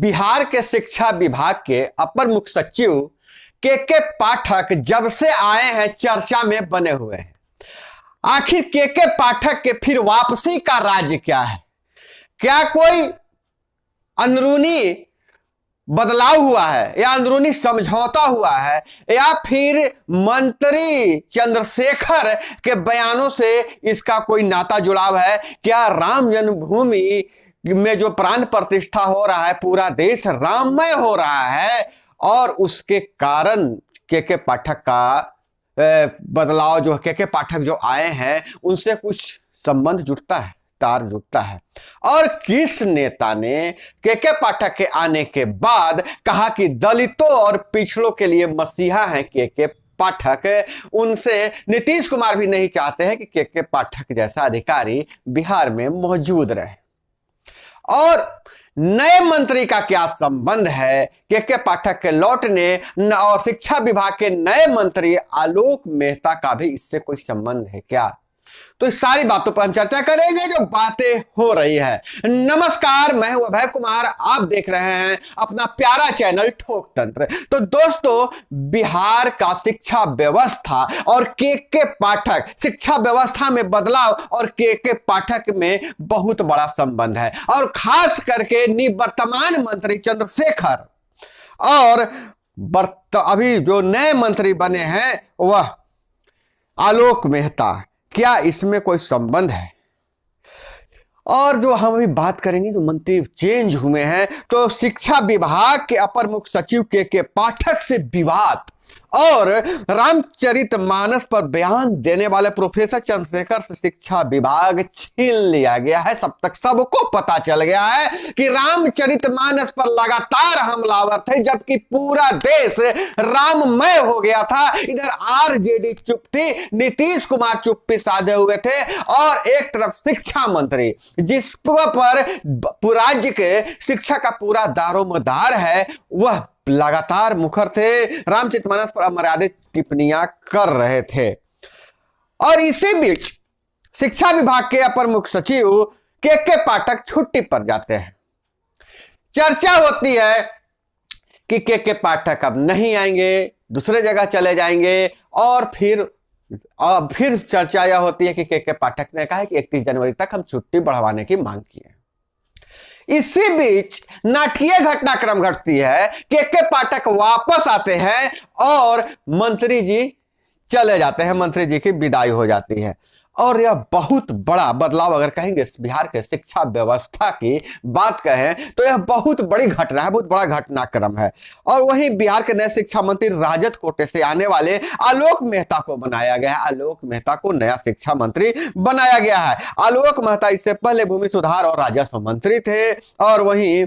बिहार के शिक्षा विभाग के अपर मुख्य सचिव के पाठक जब से आए हैं चर्चा में बने हुए हैं। आखिर के पाठक के फिर वापसी का राज क्या है? क्या कोई अंदरूनी बदलाव हुआ है या अंदरूनी समझौता हुआ है, या फिर मंत्री चंद्रशेखर के बयानों से इसका कोई नाता जुड़ाव है? क्या राम जन्मभूमि में जो प्राण प्रतिष्ठा हो रहा है, पूरा देश राममय हो रहा है और उसके कारण के पाठक का बदलाव, जो के पाठक जो आए हैं उनसे कुछ संबंध जुड़ता है, तार जुड़ता है? और किस नेता ने के पाठक के आने के बाद कहा कि दलितों और पिछड़ों के लिए मसीहा हैं के पाठक? उनसे नीतीश कुमार भी नहीं चाहते हैं कि के पाठक जैसा अधिकारी बिहार में मौजूद रहे। और नए मंत्री का क्या संबंध है के पाठक के लौटने और शिक्षा विभाग के नए मंत्री आलोक मेहता का भी इससे कोई संबंध है क्या? तो इस सारी बातों पर हम चर्चा करेंगे जो बातें हो रही है। नमस्कार, मैं हूं अभय कुमार, आप देख रहे हैं अपना प्यारा चैनल ठोक तंत्र। तो दोस्तों, बिहार का शिक्षा व्यवस्था और के पाठक, शिक्षा व्यवस्था में बदलाव और के पाठक में बहुत बड़ा संबंध है। और खास करके निवर्तमान मंत्री चंद्रशेखर और अभी जो नए मंत्री बने हैं वह आलोक मेहता, क्या इसमें कोई संबंध है? और जो हम अभी बात करेंगे, जो मंत्री चेंज हुए हैं, तो शिक्षा विभाग के अपर मुख्य सचिव के पाठक से विवाद और रामचरितमानस पर बयान देने वाले प्रोफेसर चंद्रशेखर से शिक्षा विभाग छीन लिया गया है। सब तक सबको पता चल गया है कि रामचरितमानस पर लगातार हमलावर थे, जबकि पूरा देश राममय हो गया था। इधर आरजेडी चुप थी, नीतीश कुमार चुप्पी साधे हुए थे, और एक तरफ शिक्षा मंत्री जिस पर राज्य के शिक्षा का पूरा दारोमदार है, वह लगातार मुखर थे, रामचरितमानस पर अमर्यादित टिप्पणियां कर रहे थे। और इसी बीच शिक्षा विभाग के अपर मुख्य सचिव के पाठक छुट्टी पर जाते हैं। चर्चा होती है कि के पाठक अब नहीं आएंगे, दूसरे जगह चले जाएंगे, और फिर चर्चा यह होती है कि के पाठक ने कहा है कि 31 जनवरी तक हम छुट्टी बढ़वाने की मांग की है। इसी बीच नाटकीय घटनाक्रम घटती है, के पाठक वापस आते हैं और मंत्री जी चले जाते हैं, मंत्री जी की विदाई हो जाती है। और यह बहुत बड़ा बदलाव, अगर कहेंगे बिहार के शिक्षा व्यवस्था की बात कहें तो यह बहुत बड़ी घटना है, बहुत बड़ा घटनाक्रम है। और वहीं बिहार के नए शिक्षा मंत्री राजद कोटे से आने वाले आलोक मेहता को बनाया गया है। आलोक मेहता को नया शिक्षा मंत्री बनाया गया है। आलोक मेहता इससे पहले भूमि सुधार और राजस्व मंत्री थे, और वहीं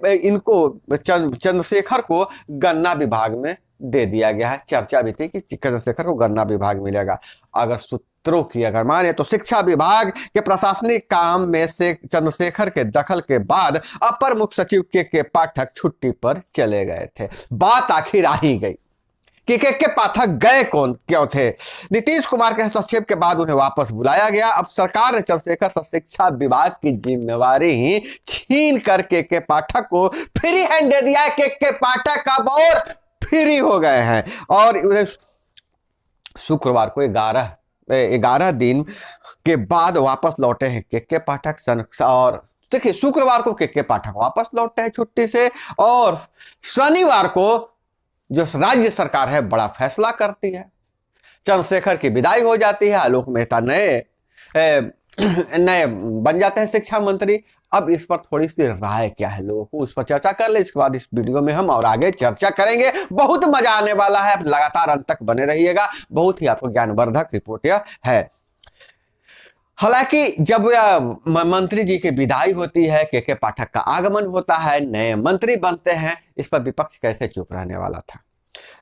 इनको चंद्रशेखर को गन्ना विभाग में दे दिया गया है। चर्चा भी थी कि चंद्रशेखर को गन्ना विभाग मिलेगा। अगर सूत्रों की अगर माने तो शिक्षा विभाग के प्रशासनिक काम में से चंद्रशेखर के दखल के बाद अपर मुख्य सचिव के पाठक छुट्टी पर चले गए थे। बात आखिर आ ही गई कि के पाठक गए क्यों थे? नीतीश कुमार के हस्तक्षेप के बाद उन्हें वापस बुलाया गया। अब सरकार ने चंद्रशेखर से शिक्षा विभाग की जिम्मेवारी ही छीन कर के पाठक को फ्री हैंड दे दिया है। के पाठक अब और फ्री हो गए हैं, और शुक्रवार को 11 दिन के बाद वापस लौटे हैं के पाठक। और देखिए, शुक्रवार को के पाठक वापस लौटे हैं छुट्टी से, और शनिवार को जो राज्य सरकार है बड़ा फैसला करती है, चंद्रशेखर की विदाई हो जाती है, आलोक मेहता नए बन जाते हैं शिक्षा मंत्री। अब इस पर थोड़ी सी राय क्या है लोगों को, उस पर चर्चा कर ले। इसके बाद इस वीडियो में हम और आगे चर्चा करेंगे। बहुत मजा आने वाला है, लगातार अंत तक बने रहिएगा। बहुत ही आपको ज्ञानवर्धक रिपोर्ट यह है। हालांकि जब मंत्री जी की विदाई होती है, के पाठक का आगमन होता है, नए मंत्री बनते हैं, इस पर विपक्ष कैसे चुप रहने वाला था?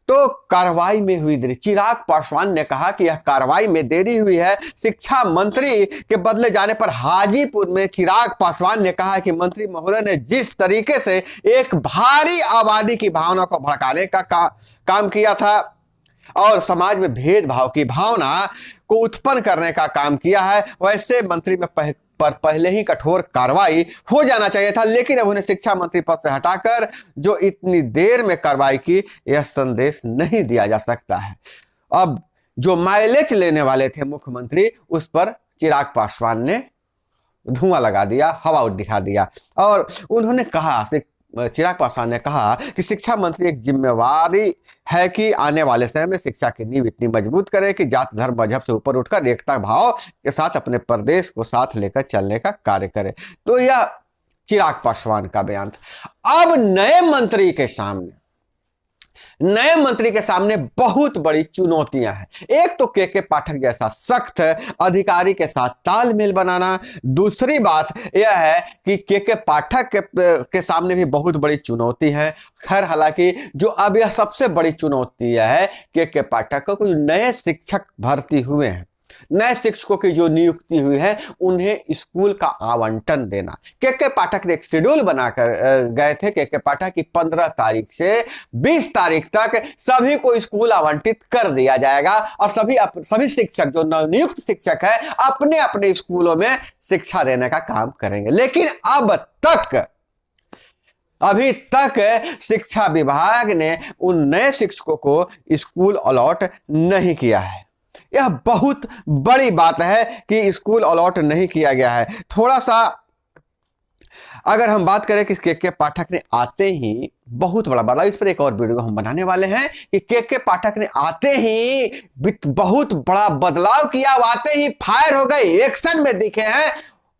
तो कार्रवाई में हुई देरी, चिराग पासवान ने कहा कि यह कार्रवाई में देरी हुई है। शिक्षा मंत्री के बदले जाने पर हाजीपुर में चिराग पासवान ने कहा कि मंत्री महोदय ने जिस तरीके से एक भारी आबादी की भावना को भड़काने का काम किया था और समाज में भेदभाव की भावना को उत्पन्न करने का काम किया है, वैसे मंत्री में पर पहले ही कठोर कार्रवाई हो जाना चाहिए था, लेकिन अब उन्हें शिक्षा मंत्री पद से हटाकर जो इतनी देर में कार्रवाई की, यह संदेश नहीं दिया जा सकता है। अब जो माइलेज लेने वाले थे मुख्यमंत्री, उस पर चिराग पासवान ने धुआं लगा दिया, हवा दिखा दिया। और उन्होंने कहा, चिराग पासवान ने कहा कि शिक्षा मंत्री एक जिम्मेवारी है कि आने वाले समय में शिक्षा की नींव इतनी मजबूत करे कि जाति धर्म मजहब से ऊपर उठकर एकता भाव के साथ अपने प्रदेश को साथ लेकर चलने का कार्य करे। तो यह चिराग पासवान का बयान था। अब नए मंत्री के सामने बहुत बड़ी चुनौतियां हैं। एक तो के पाठक जैसा सख्त अधिकारी के साथ तालमेल बनाना। दूसरी बात यह है कि के पाठक के सामने भी बहुत बड़ी चुनौती है। खैर, हालांकि जो अब यह सबसे बड़ी चुनौती है के पाठक को, नए शिक्षक भर्ती हुए हैं, नए शिक्षकों की जो नियुक्ति हुई है, उन्हें स्कूल का आवंटन देना। के पाठक ने एक शेड्यूल बनाकर गए थे के पाठक की 15 तारीख से 20 तारीख तक सभी को स्कूल आवंटित कर दिया जाएगा और सभी शिक्षक जो नवनियुक्त शिक्षक है अपने अपने स्कूलों में शिक्षा देने का काम करेंगे। लेकिन अभी तक शिक्षा विभाग ने उन नए शिक्षकों को स्कूल अलॉट नहीं किया है। यह बहुत बड़ी बात है कि स्कूल अलॉट नहीं किया गया है। थोड़ा सा अगर हम बात करें कि के पाठक ने आते ही बहुत बड़ा बदलाव, इस पर एक और वीडियो हम बनाने वाले हैं कि के पाठक ने आते ही बहुत बड़ा बदलाव किया, आते ही फायर हो गए, एक्शन में दिखे हैं,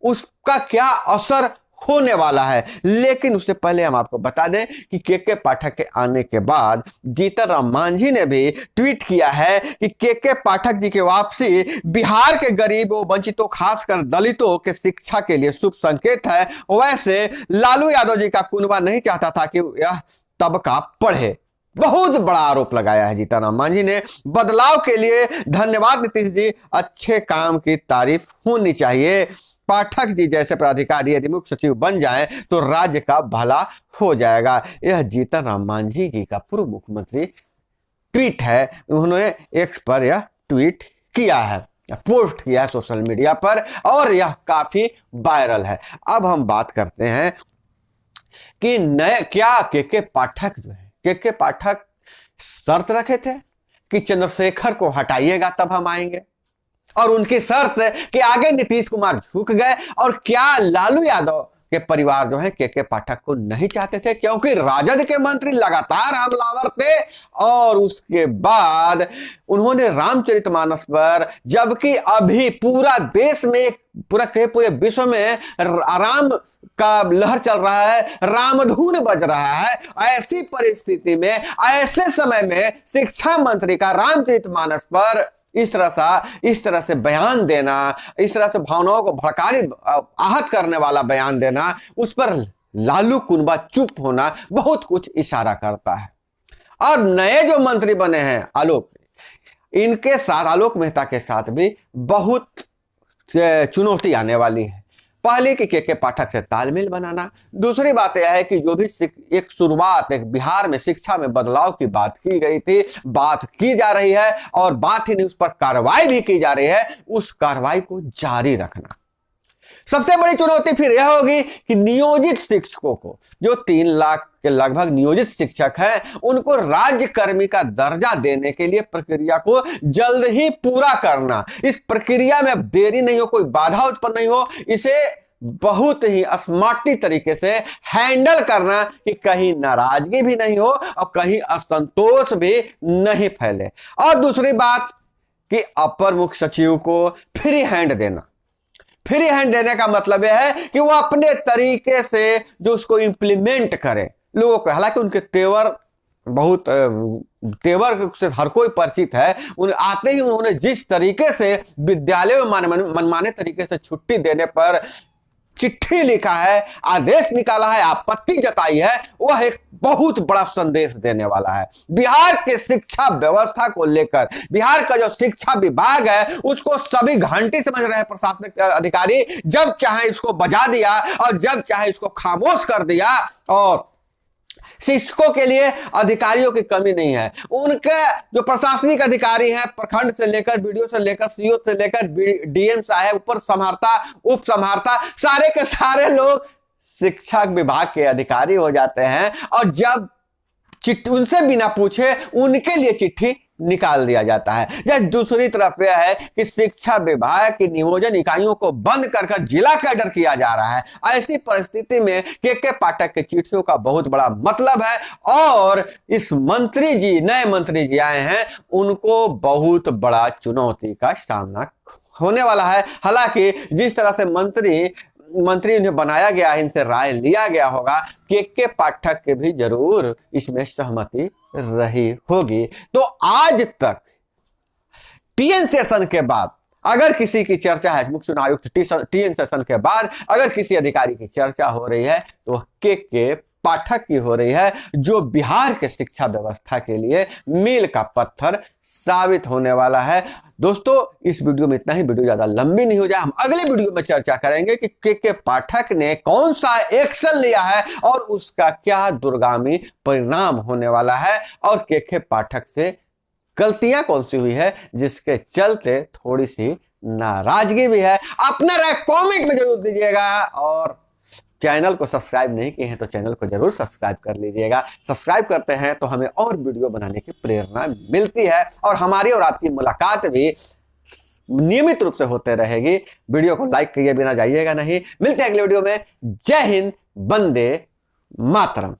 उसका क्या असर होने वाला है। लेकिन उससे पहले हम आपको बता दें कि के पाठक के आने के बाद जीतन राम मांझी ने भी ट्वीट किया है कि के पाठक जी की वापसी बिहार के गरीबों, वंचितों, खासकर दलितों के शिक्षा के लिए शुभ संकेत है। वैसे लालू यादव जी का कुनबा नहीं चाहता था कि यह तबका पढ़े। बहुत बड़ा आरोप लगाया है जीतन राम मांझी ने। बदलाव के लिए धन्यवाद नीतीश जी, अच्छे काम की तारीफ होनी चाहिए। पाठक जी जैसे पदाधिकारी यदि मुख्य सचिव बन जाएं तो राज्य का भला हो जाएगा। यह जीतन राम मांझी जी का पूर्व मुख्यमंत्री ट्वीट है। उन्होंने एक्स पर यह ट्वीट किया है, पोस्ट किया है सोशल मीडिया पर, और यह काफी वायरल है। अब हम बात करते हैं कि क्या के पाठक जो है, के पाठक शर्त रखे थे कि चंद्रशेखर को हटाइएगा तब हम आएंगे, और उनकी शर्त कि आगे नीतीश कुमार झुक गए। और क्या लालू यादव के परिवार जो है के पाठक को नहीं चाहते थे, क्योंकि राजद के मंत्री लगातार हमलावर थे। और उसके बाद उन्होंने रामचरितमानस पर, जबकि अभी पूरा देश में, पूरे विश्व में राम का लहर चल रहा है, रामधुन बज रहा है, ऐसी परिस्थिति में, ऐसे समय में शिक्षा मंत्री का रामचरितमानस पर इस तरह से बयान देना, इस तरह से भावनाओं को भड़काने, आहत करने वाला बयान देना, उस पर लालू कुनबा चुप होना बहुत कुछ इशारा करता है। और नए जो मंत्री बने हैं इनके साथ, आलोक मेहता के साथ भी बहुत चुनौती आने वाली है। पहले के पाठक से तालमेल बनाना। दूसरी बात यह है कि जो भी एक शुरुआत, एक बिहार में शिक्षा में बदलाव की बात की गई थी, बात की जा रही है, और बात ही नहीं, उस पर कार्रवाई भी की जा रही है, उस कार्रवाई को जारी रखना। सबसे बड़ी चुनौती फिर यह होगी कि नियोजित शिक्षकों को, जो 3 लाख के लगभग नियोजित शिक्षक हैं, उनको राज्य कर्मी का दर्जा देने के लिए प्रक्रिया को जल्द ही पूरा करना। इस प्रक्रिया में देरी नहीं हो, कोई बाधा उत्पन्न नहीं हो, इसे बहुत ही स्मार्टली तरीके से हैंडल करना कि कहीं नाराजगी भी नहीं हो और कहीं असंतोष भी नहीं फैले। और दूसरी बात कि अपर मुख्य सचिव को फ्री हैंड देना। फ्री हैंड देने का मतलब यह है कि वो अपने तरीके से जो उसको इंप्लीमेंट करे लोगों को। हालांकि उनके तेवर से हर कोई परिचित है। आते ही उन्होंने जिस तरीके से विद्यालय में मनमाने तरीके से छुट्टी देने पर चिट्ठी लिखा है, आदेश निकाला है, आपत्ति जताई है, वह एक बहुत बड़ा संदेश देने वाला है। बिहार के शिक्षा व्यवस्था को लेकर, बिहार का जो शिक्षा विभाग है उसको सभी घंटी समझ रहे हैं प्रशासनिक अधिकारी। जब चाहे इसको बजा दिया और जब चाहे इसको खामोश कर दिया। और शिक्षकों के लिए अधिकारियों की कमी नहीं है। उनके जो प्रशासनिक अधिकारी हैं, प्रखंड से लेकर बीडीओ से लेकर सीओ से लेकर डीएम साहब, ऊपर समाहर्ता, उप समाहर्ता, सारे के सारे लोग शिक्षा विभाग के अधिकारी हो जाते हैं। और जब चिट्ठी उनसे बिना पूछे उनके लिए चिट्ठी निकाल दिया जाता है। जब दूसरी तरफ यह है कि शिक्षा विभाग की नियोजन इकाइयों को बंद कर जिला कैडर किया जा रहा है। ऐसी परिस्थिति में के पाठक की चिट्ठियों का बहुत बड़ा मतलब है। और इस मंत्री जी, नए मंत्री जी आए हैं, उनको बहुत बड़ा चुनौती का सामना होने वाला है। हालांकि जिस तरह से मंत्री उन्हें बनाया गया है, इनसे राय लिया गया होगा, के पाठक के भी जरूर इसमें सहमति रही होगी। तो आज तक टीएन सेशन के बाद अगर किसी की चर्चा है, मुख्य चुनाव आयुक्त टीएन सेशन के बाद अगर किसी अधिकारी की चर्चा हो रही है तो के पाठक की हो रही है, जो बिहार के शिक्षा व्यवस्था के लिए मील का पत्थर साबित होने वाला है। दोस्तों, इस वीडियो में इतना ही। वीडियो ज्यादा लंबी नहीं हो जाए, हम अगले वीडियो में चर्चा करेंगे कि के पाठक ने कौन सा एक्शन लिया है और उसका क्या दूरगामी परिणाम होने वाला है, और के पाठक से गलतियां कौन सी हुई है जिसके चलते थोड़ी सी नाराजगी भी है। अपना राय कमेंट में जरूर दीजिएगा, और चैनल को सब्सक्राइब नहीं किए हैं तो चैनल को जरूर सब्सक्राइब कर लीजिएगा। सब्सक्राइब करते हैं तो हमें और वीडियो बनाने की प्रेरणा मिलती है, और हमारी और आपकी मुलाकात भी नियमित रूप से होते रहेगी। वीडियो को लाइक किए बिना जाइएगा नहीं। मिलते हैं अगले वीडियो में। जय हिंद, वंदे मातरम।